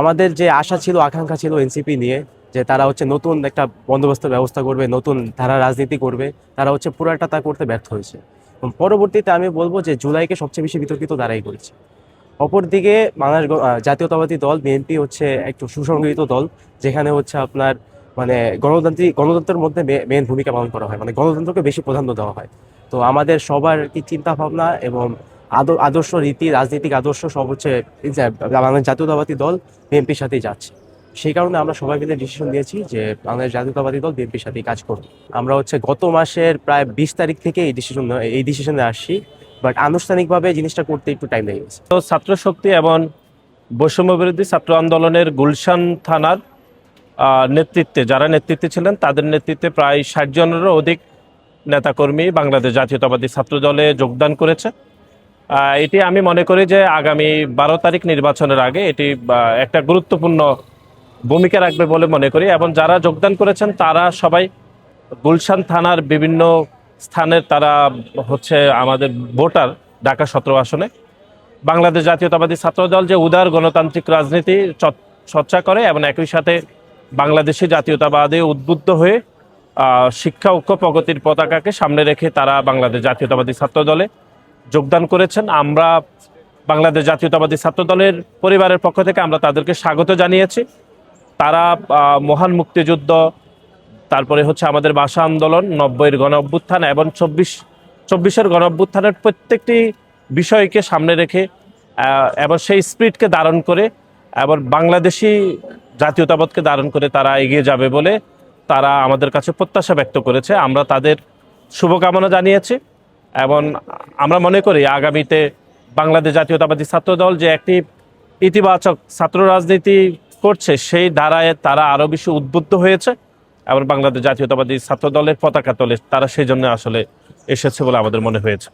আমাদের যে আশা ছিল, আকাঙ্ক্ষা ছিল এনসিপি নিয়ে, যে তারা হচ্ছে নতুন একটা বন্দোবস্ত ব্যবস্থা করবে, নতুন ধারা রাজনীতি করবে, তারা হচ্ছে পুরাটা তা করতে ব্যর্থ হয়েছে। এবং পরবর্তীতে আমি বলবো যে জুলাইকে সবচেয়ে বেশি বিতর্কিত তারাই করেছে। অপরদিকে বাংলাদেশ জাতীয়তাবাদী দল বিএনপি হচ্ছে একটু সুসংগঠিত দল, যেখানে হচ্ছে আপনার মানে গণতন্ত্রের মধ্যে মেন ভূমিকা পালন করা হয়, মানে গণতন্ত্রকে বেশি প্রাধান্য দেওয়া হয়। তো আমাদের সবার কি চিন্তা ভাবনা এবং আদর্শ রীতি, রাজনৈতিক আদর্শ সব হচ্ছে বাংলাদেশ জাতীয়তাবাদী দল বিএনপির সাথেই যাচ্ছে। সেই কারণে আমরা সবাই মিলে ডিসিশন নিয়েছি যে বাংলাদেশ জাতীয়তাবাদী দল বিএনপির সাথেই কাজ করবে। আমরা হচ্ছে গত মাসের প্রায় 20 তারিখ থেকে এই ডিসিশনে আসছি, বাট আনুষ্ঠানিকভাবে জিনিসটা করতে একটু টাইম লেগে গেছে। তো ছাত্র শক্তি এবং বৈষম্য বিরোধী ছাত্র আন্দোলনের গুলশান থানার নেতৃত্বে যারা নেতৃত্বে ছিলেন, তাদের নেতৃত্বে প্রায় 60 জনেরও অধিক নেতাকর্মী বাংলাদেশ জাতীয়তাবাদী ছাত্র দলে যোগদান করেছে। এটি আমি মনে করি যে আগামী 12 তারিখ নির্বাচনের আগে এটি একটা গুরুত্বপূর্ণ ভূমিকা রাখবে বলে মনে করি। এবং যারা যোগদান করেছেন তারা সবাই গুলশান থানার বিভিন্ন স্থানের তারা হচ্ছে আমাদের ভোটার। ঢাকা 17 আসনে বাংলাদেশ জাতীয়তাবাদী ছাত্র দল যে উদার গণতান্ত্রিক রাজনীতি চর্চা করে এবং একই সাথে বাংলাদেশি জাতীয়তাবাদে উদ্বুদ্ধ হয়ে শিক্ষা ঐক্য প্রগতির পতাকাকে সামনে রেখে তারা বাংলাদেশ জাতীয়তাবাদী ছাত্র দলে যোগদান করেছেন। আমরা বাংলাদেশ জাতীয়তাবাদী ছাত্র দলের পরিবারের পক্ষ থেকে আমরা তাদেরকে স্বাগত জানিয়েছি। তারা মহান মুক্তিযুদ্ধ, তারপরে হচ্ছে আমাদের ভাষা আন্দোলন, 90-এর গণ অভ্যুত্থান এবং 24-এর গণ অভ্যুত্থানের প্রত্যেকটি বিষয়কে সামনে রেখে এবং সেই স্পিরিটকে ধারণ করে এবং বাংলাদেশি জাতীয়তাবাদকে ধারণ করে তারা এগিয়ে যাবে বলে তারা আমাদের কাছে প্রত্যাশা ব্যক্ত করেছে। আমরা তাদের শুভকামনা জানিয়েছি এবং আমরা মনে করি আগামীতে বাংলাদেশ জাতীয়তাবাদী ছাত্র দল যে একটি ইতিবাচক ছাত্র রাজনীতি করছে, সেই ধারায় তারা আরও বেশি উদ্বুদ্ধ হয়েছে এবং বাংলাদেশ জাতীয়তাবাদী ছাত্র দলের পতাকা তোলে তারা সেই জন্য আসলে এসেছে বলে আমাদের মনে হয়েছে।